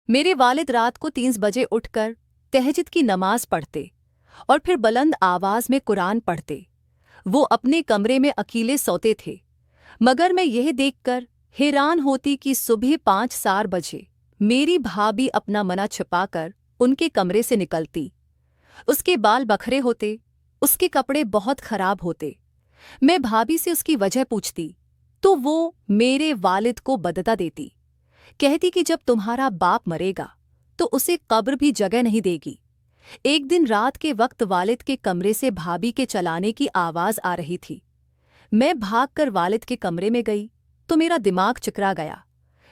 मेरे वालिद रात को 3 बजे उठकर तहज्जुद की नमाज पढ़ते और फिर बुलंद आवाज में कुरान पढ़ते। वो अपने कमरे में अकेले सोते थे, मगर मैं यह देखकर हैरान होती कि सुबह 5-4 बजे मेरी भाभी अपना मना छिपाकर उनके कमरे से निकलती। उसके बाल बखरे होते, उसके कपड़े बहुत खराब होते। मैं भाभी से उसकी वजह पूछती तो वो मेरे वालिद को बदता देती। कहती कि जब तुम्हारा बाप मरेगा तो उसे कब्र भी जगह नहीं देगी। एक दिन रात के वक्त वालिद के कमरे से भाभी के चलाने की आवाज आ रही थी। मैं भागकर वालिद के कमरे में गई तो मेरा दिमाग चकरा गया,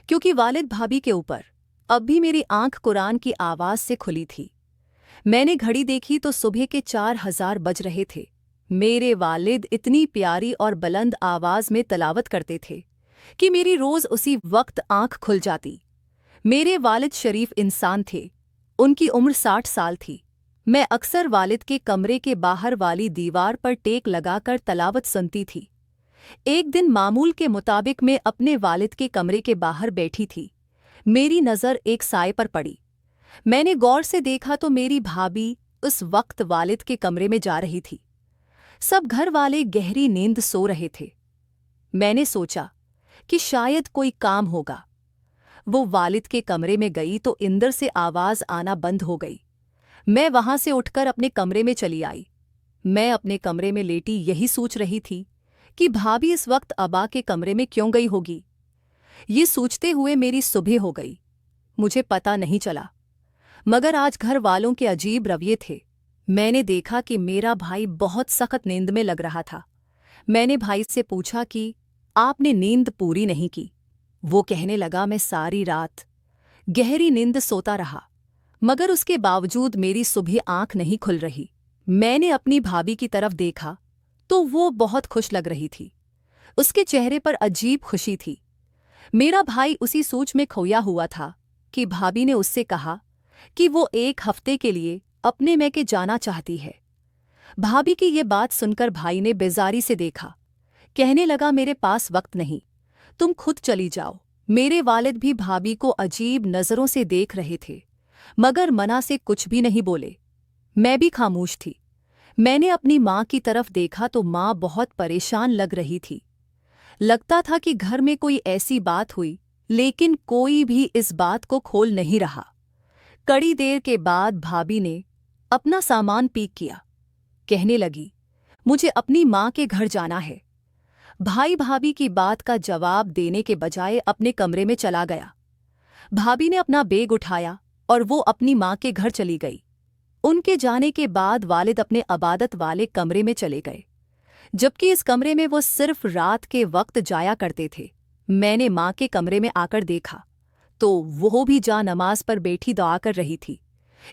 क्योंकि वालिद भाभी के ऊपर। अब भी मेरी आंख कुरान की आवाज से खुली थी। मैंने घड़ी देखी तो सुबह के 4,000 बज रहे थे। मेरे वालिद इतनी प्यारी और बुलंद आवाज में तलावत करते थे कि मेरी रोज उसी वक्त आंख खुल जाती। मेरे वालिद शरीफ इंसान थे। उनकी उम्र 60 साल थी। मैं अक्सर वालिद के कमरे के बाहर वाली दीवार पर टेक लगाकर तलावत सुनती थी। एक दिन मामूल के मुताबिक मैं अपने वालिद के कमरे के बाहर बैठी थी। मेरी नज़र एक साए पर पड़ी। मैंने गौर से देखा तो मेरी भाभी उस वक्त वालिद के कमरे में जा रही थी। सब घर वाले गहरी नींद सो रहे थे। मैंने सोचा कि शायद कोई काम होगा। वो वालिद के कमरे में गई तो अंदर से आवाज आना बंद हो गई। मैं वहां से उठकर अपने कमरे में चली आई। मैं अपने कमरे में लेटी यही सोच रही थी कि भाभी इस वक्त अबा के कमरे में क्यों गई होगी। ये सोचते हुए मेरी सुबह हो गई। मुझे पता नहीं चला, मगर आज घर वालों के अजीब रवैये थे। मैंने देखा कि मेरा भाई बहुत सख्त नींद में लग रहा था। मैंने भाई से पूछा कि आपने नींद पूरी नहीं की। वो कहने लगा, मैं सारी रात गहरी नींद सोता रहा, मगर उसके बावजूद मेरी सुबह आंख नहीं खुल रही। मैंने अपनी भाभी की तरफ देखा तो वो बहुत खुश लग रही थी। उसके चेहरे पर अजीब खुशी थी। मेरा भाई उसी सोच में खोया हुआ था कि भाभी ने उससे कहा कि वो 1 हफ्ते के लिए अपने मैके जाना चाहती है। भाभी की ये बात सुनकर भाई ने बेजारी से देखा। कहने लगा, मेरे पास वक्त नहीं, तुम खुद चली जाओ। मेरे वालिद भी भाभी को अजीब नज़रों से देख रहे थे, मगर मना से कुछ भी नहीं बोले। मैं भी खामोश थी। मैंने अपनी माँ की तरफ देखा तो माँ बहुत परेशान लग रही थी। लगता था कि घर में कोई ऐसी बात हुई, लेकिन कोई भी इस बात को खोल नहीं रहा। कड़ी देर के बाद भाभी ने अपना सामान पैक किया। कहने लगी, मुझे अपनी माँ के घर जाना है। भाई भाभी की बात का जवाब देने के बजाय अपने कमरे में चला गया। भाभी ने अपना बैग उठाया और वो अपनी माँ के घर चली गई। उनके जाने के बाद वालिद अपने अबादत वाले कमरे में चले गए, जबकि इस कमरे में वो सिर्फ रात के वक्त जाया करते थे। मैंने माँ के कमरे में आकर देखा तो वो भी जा नमाज पर बैठी दुआ कर रही थी।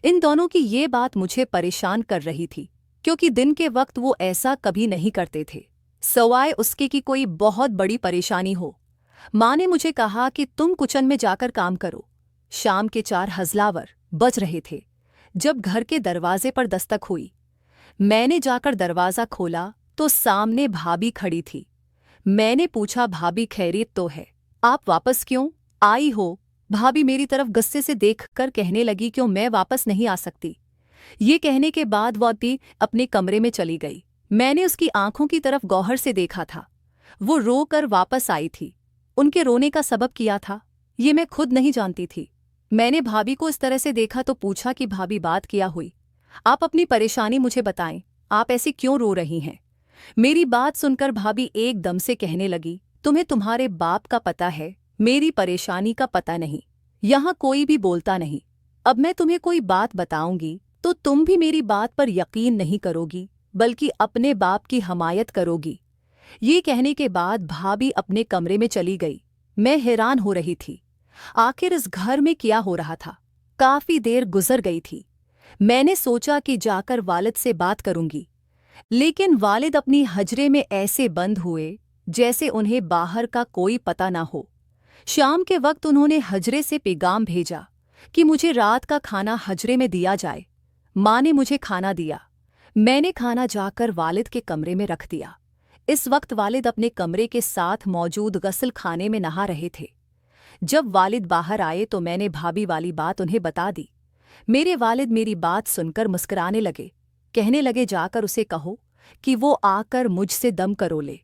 इन दोनों की ये बात मुझे परेशान कर रही थी, क्योंकि दिन के वक्त वो ऐसा कभी नहीं करते थे, सवाए उसके कि कोई बहुत बड़ी परेशानी हो। माँ ने मुझे कहा कि तुम किचन में जाकर काम करो। शाम के 4 हज़लावर बज रहे थे जब घर के दरवाजे पर दस्तक हुई। मैंने जाकर दरवाज़ा खोला तो सामने भाभी खड़ी थी। मैंने पूछा, भाभी खैरियत तो है? आप वापस क्यों आई हो? भाभी मेरी तरफ गुस्से से देखकर कहने लगी, क्यों मैं वापस नहीं आ सकती? ये कहने के बाद वह भी अपने कमरे में चली गई। मैंने उसकी आंखों की तरफ गौर से देखा था। वो रो कर वापस आई थी। उनके रोने का सबब क्या था, ये मैं खुद नहीं जानती थी। मैंने भाभी को इस तरह से देखा तो पूछा कि भाभी बात क्या हुई? आप अपनी परेशानी मुझे बताएं, आप ऐसे क्यों रो रही हैं? मेरी बात सुनकर भाभी एकदम से कहने लगी, तुम्हें तुम्हारे बाप का पता है, मेरी परेशानी का पता नहीं। यहाँ कोई भी बोलता नहीं। अब मैं तुम्हें कोई बात बताऊंगी तो तुम भी मेरी बात पर यकीन नहीं करोगी, बल्कि अपने बाप की हमायत करोगी। ये कहने के बाद भाभी अपने कमरे में चली गई। मैं हैरान हो रही थी, आखिर इस घर में क्या हो रहा था। काफी देर गुजर गई थी। मैंने सोचा कि जाकर वालिद से बात करूंगी, लेकिन वालिद अपनी हजरे में ऐसे बंद हुए जैसे उन्हें बाहर का कोई पता ना हो। शाम के वक्त उन्होंने हजरे से पैगाम भेजा कि मुझे रात का खाना हजरे में दिया जाए। माँ ने मुझे खाना दिया। मैंने खाना जाकर वालिद के कमरे में रख दिया। इस वक्त वालिद अपने कमरे के साथ मौजूद गस्ल खाने में नहा रहे थे। जब वालिद बाहर आए तो मैंने भाभी वाली बात उन्हें बता दी। मेरे वालिद मेरी बात सुनकर मुस्कुराने लगे, कहने लगे जाकर उसे कहो कि वो आकर मुझसे दम करो ले।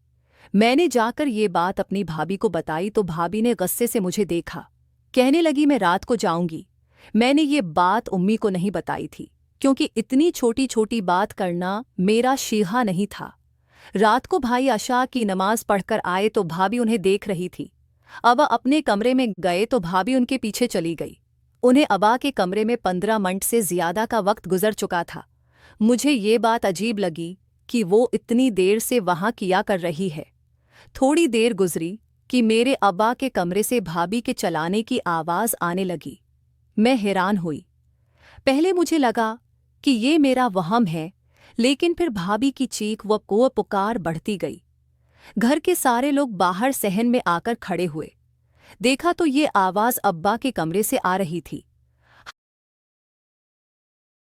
मैंने जाकर ये बात अपनी भाभी को बताई तो भाभी ने गुस्से से मुझे देखा, कहने लगी मैं रात को जाऊंगी। मैंने ये बात उम्मी को नहीं बताई थी, क्योंकि इतनी छोटी छोटी बात करना मेरा शीहा नहीं था। रात को भाई अशा की नमाज पढ़कर आए तो भाभी उन्हें देख रही थी। अबा अपने कमरे में गए तो भाभी उनके पीछे चली गई। उन्हें अबा के कमरे में 15 मिनट से ज्यादा का वक्त गुजर चुका था। मुझे ये बात अजीब लगी कि वो इतनी देर से वहां किया कर रही है। थोड़ी देर गुजरी कि मेरे अब्बा के कमरे से भाभी के चलाने की आवाज़ आने लगी। मैं हैरान हुई। पहले मुझे लगा कि ये मेरा वहम है, लेकिन फिर भाभी की चीख व को पुकार बढ़ती गई। घर के सारे लोग बाहर सहन में आकर खड़े हुए। देखा तो ये आवाज़ अब्बा के कमरे से आ रही थी।